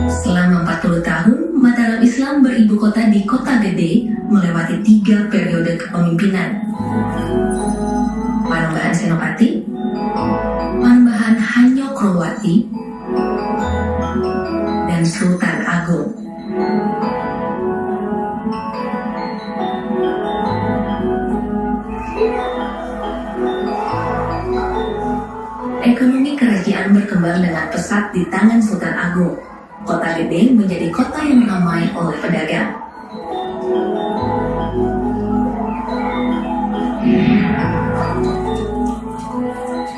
Selama 40 tahun, Mataram Islam beribu kota di Kota Gede melewati 3 periode kepemimpinan. Panembahan Senopati, Panembahan Hanyokrowati, dan Sultan Agung. Ekonomi kerajaan berkembang dengan pesat di tangan Sultan Agung. Kota Gede menjadi kota yang ramai oleh pedagang.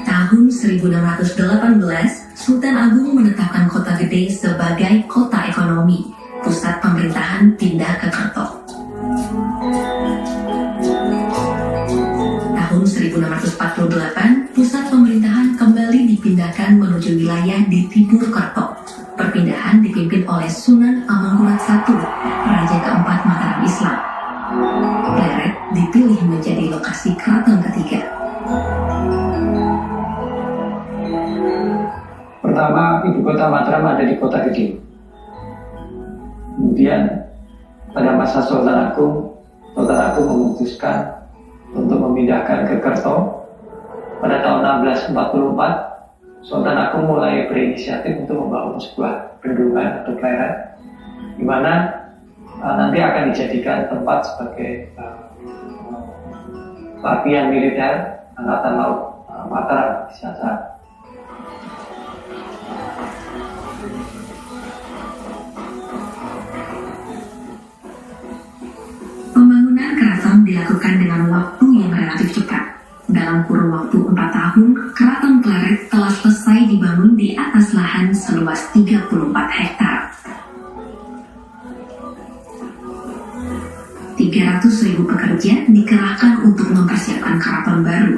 Tahun 1618, Sultan Agung menetapkan Kota Gede sebagai kota ekonomi. Pusat pemerintahan pindah ke Kerto. Tahun 1648, pusat pemerintahan kembali dipindahkan menuju wilayah di Timur Kerto. Perpindahan dipimpin oleh Sunan Amangkurat I, Raja keempat Mataram Islam. Pleret dipilih menjadi lokasi keraton ketiga. Pertama, ibu kota Mataram ada di Kota Gede. Kemudian pada masa Sultan Agung memutuskan untuk memindahkan ke Kerto. Pada tahun 1644, Sultan Agung mulai berinisiatif untuk membangun sebuah bendungan atau pleret, di mana nanti akan dijadikan tempat sebagai latihan militer Angkatan Laut Mataram di saat. Pembangunan keraton dilakukan dengan waktu yang relatif cepat. Dalam kurun waktu 4 tahun, Keraton Pleret telah selesai dibangun di atas lahan seluas 34 hektar. 300.000 pekerja dikerahkan untuk mempersiapkan keraton baru.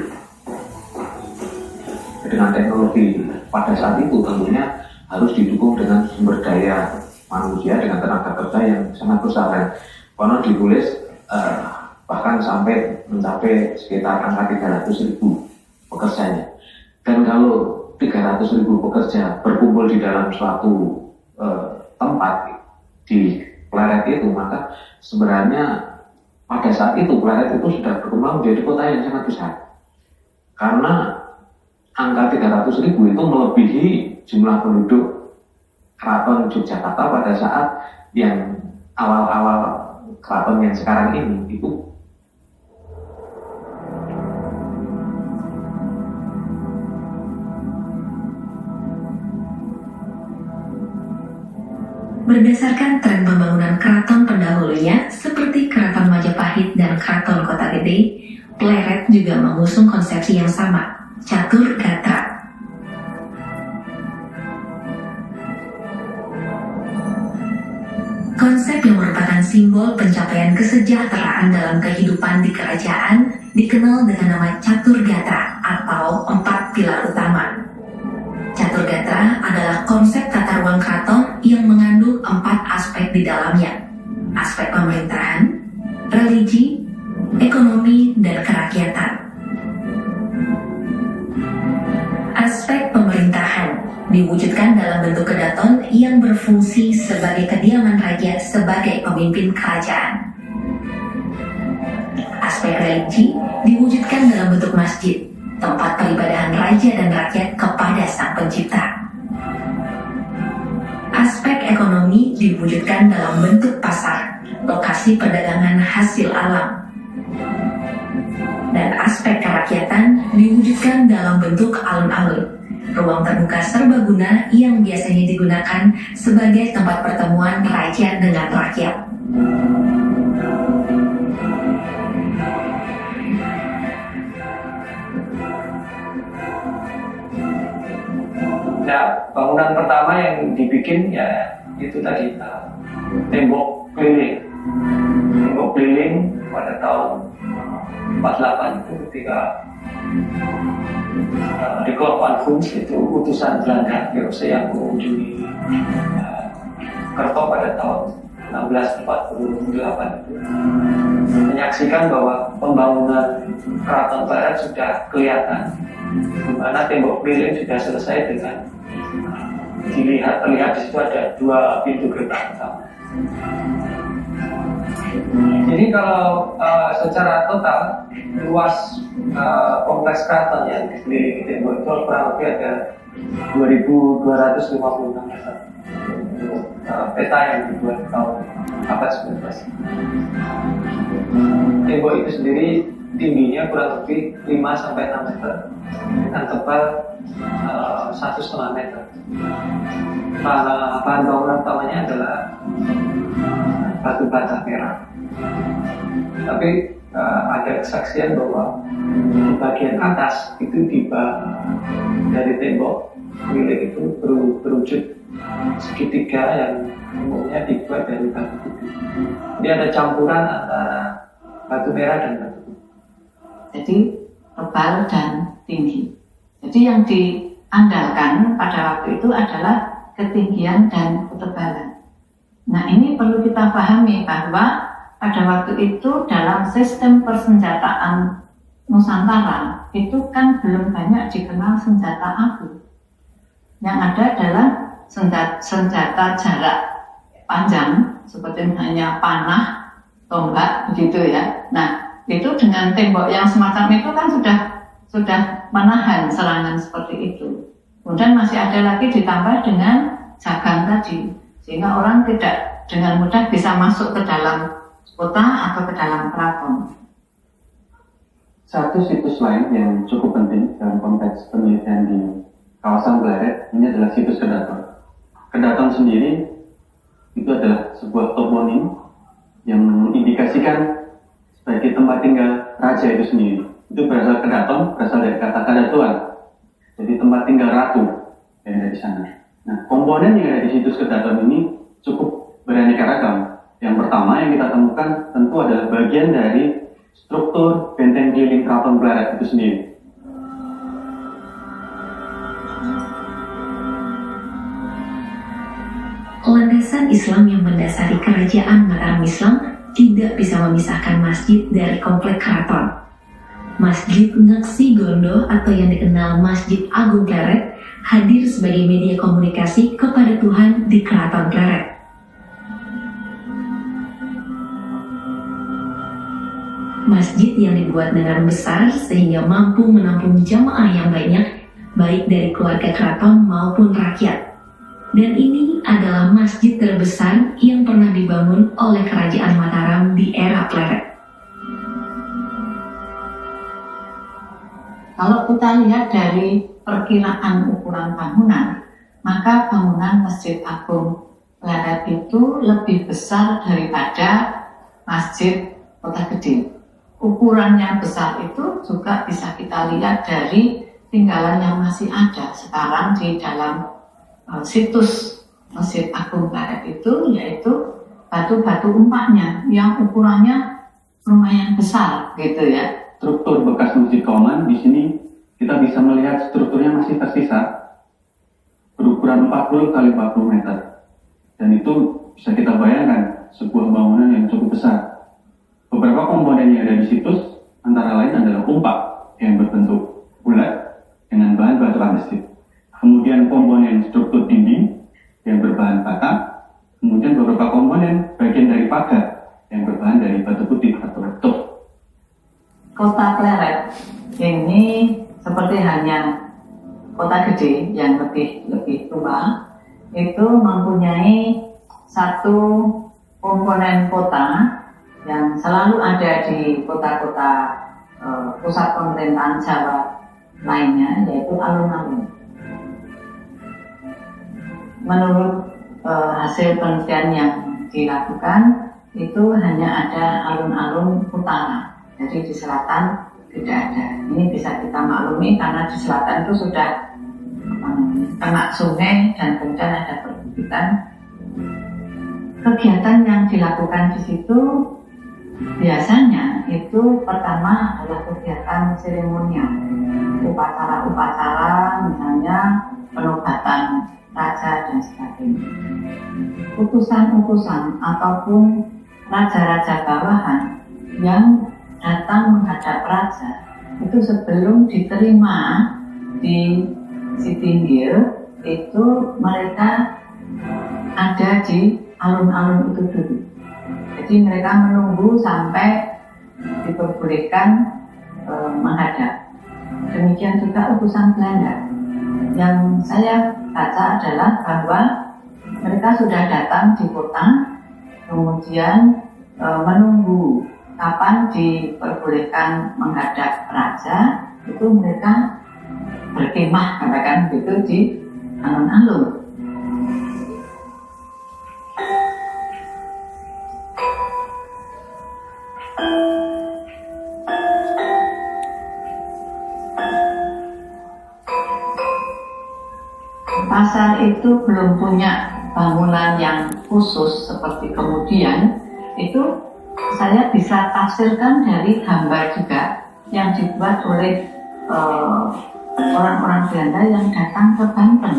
Dengan teknologi pada saat itu tentunya harus didukung dengan sumber daya manusia dengan tenaga kerja yang sangat besar. Konon ditulis bahkan sampai mencapai sekitar angka 300.000 pekerjanya. Dan kalau 300.000 pekerja berkumpul di dalam suatu tempat di Pleret itu, maka sebenarnya pada saat itu Pleret itu sudah berkembang menjadi kota yang sangat besar. Karena angka 300.000 itu melebihi jumlah penduduk Keraton Yogyakarta pada saat yang awal-awal keraton yang sekarang ini itu. Berdasarkan tren pembangunan keraton pendahulunya seperti Keraton Majapahit dan Keraton Kota Gede, Pleret juga mengusung konsepsi yang sama, catur gatra. Konsep yang merupakan simbol pencapaian kesejahteraan dalam kehidupan di kerajaan dikenal dengan nama catur gatra atau 4 pilar utama. Catur gatra adalah konsep tata ruang keraton yang mengandung 4 aspek di dalamnya: aspek pemerintahan, religi, ekonomi, dan kerakyatan. Aspek pemerintahan diwujudkan dalam bentuk kedaton yang berfungsi sebagai kediaman raja sebagai pemimpin kerajaan. Aspek religi diwujudkan dalam bentuk masjid, tempat peribadahan raja dan rakyat kepada Sang Pencipta. Aspek ekonomi diwujudkan dalam bentuk pasar, lokasi perdagangan hasil alam. Dan aspek kerakyatan diwujudkan dalam bentuk alun-alun, ruang terbuka serbaguna yang biasanya digunakan sebagai tempat pertemuan raja dengan rakyat. Nah, bangunan pertama yang dibikin ya itu tadi tembok keliling. Tembok keliling pada tahun 48 itu ketika Riko Van Huns itu utusan Belanda VOC yang mengunjungi Kerto pada tahun 1648 itu menyaksikan bahwa pembangunan Keraton Pleret sudah kelihatan, di mana tembok keliling sudah selesai dengan terlihat di situ ada 2 pintu gerbang utama. Jadi kalau secara total luas kompleks keraton yang dikelilingi tembok itu kurang lebih ada 2.256 meter. Peta yang dibuat tahun abad 19. Tembok itu sendiri tingginya kurang lebih 5-6 meter dengan tebal 1,5 meter. Bahan bangunan utamanya adalah batu bata merah. Tapi ada kesaksian bahwa di bagian atas itu dari tembok milik itu berwujud segitiga yang umumnya dibuat dari batu putih. Jadi ada campuran antara batu merah dan batu putih. Jadi tebal dan tinggi. Jadi yang diandalkan pada waktu itu adalah ketinggian dan ketebalan. Nah, ini perlu kita pahami bahwa pada waktu itu dalam sistem persenjataan Nusantara itu kan belum banyak dikenal senjata api. Yang ada adalah senjata jarak panjang seperti hanya panah, tombak begitu ya. Nah, itu dengan tembok yang semacam itu kan sudah menahan serangan seperti itu. Kemudian masih ada lagi ditambah dengan jagang tadi, sehingga orang tidak dengan mudah bisa masuk ke dalam kota atau ke dalam keraton. Satu situs lain yang cukup penting dalam konteks penelitian di kawasan Pleret ini adalah situs Kedaton. Kedaton sendiri itu adalah sebuah toponim yang mengindikasikan sebagai tempat tinggal raja itu sendiri. Itu berasal Kedaton, berasal dari kata kadatuan. Jadi tempat tinggal ratu yang ada di sana. Nah, komponen yang ada di situs Kedaton ini cukup beraneka ragam. Yang pertama yang kita temukan tentu adalah bagian dari struktur benteng keliling Keraton Pleret itu sendiri. Landasan Islam yang mendasari kerajaan Mataram Islam tidak bisa memisahkan masjid dari komplek keraton. Masjid Ngesi Gondo atau yang dikenal Masjid Agung Pleret hadir sebagai media komunikasi kepada Tuhan di Keraton Pleret. Masjid yang dibuat dengan besar sehingga mampu menampung jamaah yang banyak, baik dari keluarga keraton maupun rakyat. Dan ini adalah masjid terbesar yang pernah dibangun oleh Kerajaan Mataram di era Pleret. Kalau kita lihat dari perkiraan ukuran bangunan, maka bangunan Masjid Agung Pleret itu lebih besar daripada Masjid Kota Gede. Ukuran yang besar itu juga bisa kita lihat dari tinggalan yang masih ada sekarang di dalam situs Masjid Agung Pleret itu, yaitu batu-batu umpaknya yang ukurannya lumayan besar gitu ya. Struktur bekas Masjid Kauman di sini kita bisa melihat strukturnya masih tersisa berukuran 40 kali 40 meter. Dan itu bisa kita bayangkan sebuah bangunan yang cukup besar. Beberapa komponen yang ada di situs antara lain adalah umpak yang berbentuk bulat dengan bahan batu andesit. Kemudian komponen struktur dinding yang berbahan bata. Kemudian beberapa komponen bagian dari pagar yang berbahan dari batu putih atau tuf. Kota Pleret ini seperti hanya Kota Gede yang lebih tua, itu mempunyai satu komponen kota yang selalu ada di kota-kota pusat pemerintahan Jawa lainnya, yaitu alun-alun. Menurut hasil penelitian yang dilakukan, itu hanya ada alun-alun utara, jadi di selatan tidak ada. Ini bisa kita maklumi karena di selatan itu sudah kena sungai dan kemudian ada perbukitan. Kegiatan yang dilakukan di situ biasanya itu pertama adalah kegiatan seremonial, upacara-upacara, misalnya penobatan raja dan sebagainya. Utusan-utusan ataupun raja-raja bawahan yang datang menghadap raja itu sebelum diterima di Sitinggil itu mereka ada di alun-alun itu dulu. Jadi mereka menunggu sampai diperbolehkan menghadap. Demikian juga utusan Belanda. Yang saya baca adalah bahwa mereka sudah datang di kota, kemudian menunggu kapan diperbolehkan menghadap raja, itu mereka berkemah, katakan gitu, di alun-alun. Pasar itu belum punya bangunan yang khusus seperti kemudian, itu saya bisa tafsirkan dari gambar juga yang dibuat oleh orang-orang Belanda yang datang ke Banten.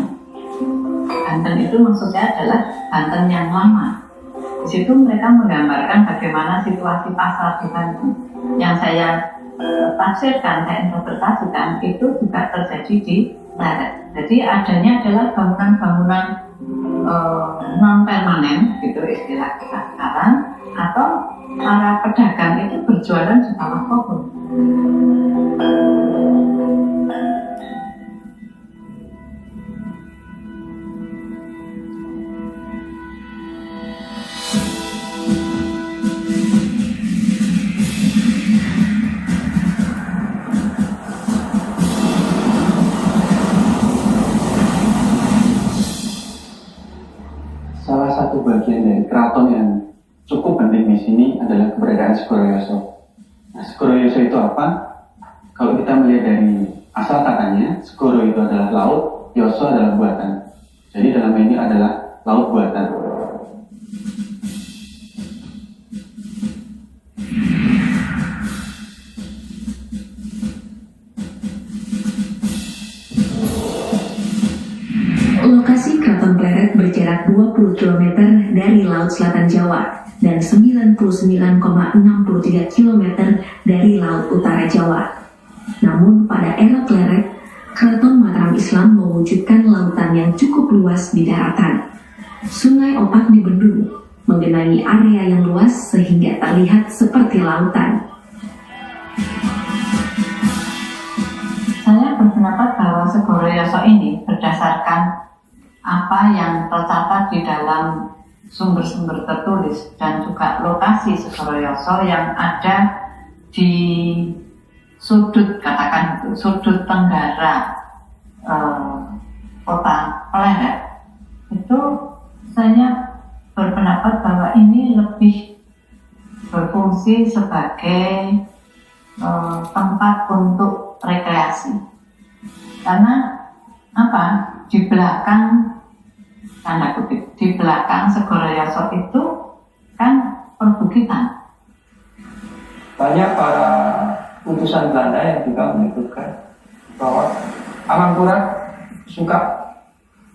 Banten itu maksudnya adalah Banten yang lama. Di situ mereka menggambarkan bagaimana situasi pasar di Banten. Yang saya tafsirkan, saya interpretasikan itu juga terjadi di Barat. Jadi adanya adalah bangunan-bangunan non permanen, gitu istilah kita sekarang, atau para pedagang itu berjualan di bawah pohon. Salah satu bagian dari keraton yang cukup penting di sini adalah keberadaan Segoro Yoso. Nah, Segoro Yoso itu apa? Kalau kita melihat dari asal katanya, Segoro itu adalah laut, Yoso adalah buatan. Jadi dalam ini adalah laut buatan. Lokasi Keraton Pleret berjarak 20 km dari Laut Selatan Jawa dan 99,63 km dari Laut Utara Jawa. Namun pada era Pleret, Keraton Mataram Islam mewujudkan lautan yang cukup luas di daratan. Sungai Opak dibendung, menggenangi area yang luas sehingga terlihat seperti lautan. Saya berpendapat bahwa Segoro Yoso ini berdasarkan apa yang tercatat di dalam sumber-sumber tertulis dan juga lokasi Segoro Yoso yang ada di sudut, katakan itu, sudut tenggara kota Pleret, itu saya berpendapat bahwa ini lebih berfungsi sebagai tempat untuk rekreasi. Karena apa? Di belakang, tanda kutip, di belakang Segoro Yoso itu kan perbukitan. Banyak para utusan Belanda yang juga menyebutkan bahwa Amangkurat suka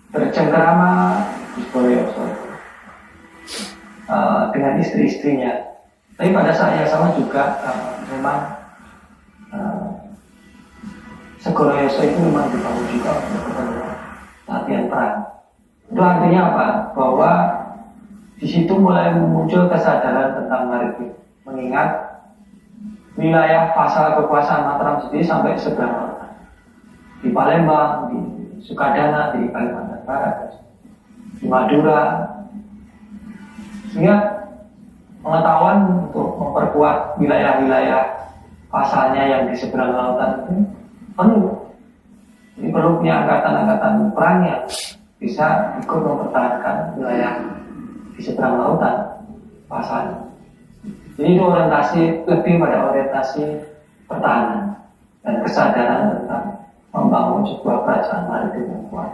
bercengkerama di Segoro Yoso dengan istri-istrinya. Tapi pada saat yang sama juga memang Segoro Yoso itu memang dibangun juga untuk keperluan latihan perang. Itu artinya apa? Bahwa di situ mulai muncul kesadaran tentang maritim, mengingat wilayah pasal kekuasaan Mataram sendiri sampai seberang lautan. Di Palembang, di Sukadana, di Kalimantan Barat, di Madura. Sehingga pengetahuan untuk memperkuat wilayah-wilayah pasalnya yang di seberang lautan itu perlu. Ini perlu punya angkatan-angkatan perang yang bisa ikut mempertahankan wilayah di seberang lautan pasalnya. Jadi itu orientasi, lebih pada orientasi pertahanan dan kesadaran tentang membangun sebuah kerajaan maritim yang kuat.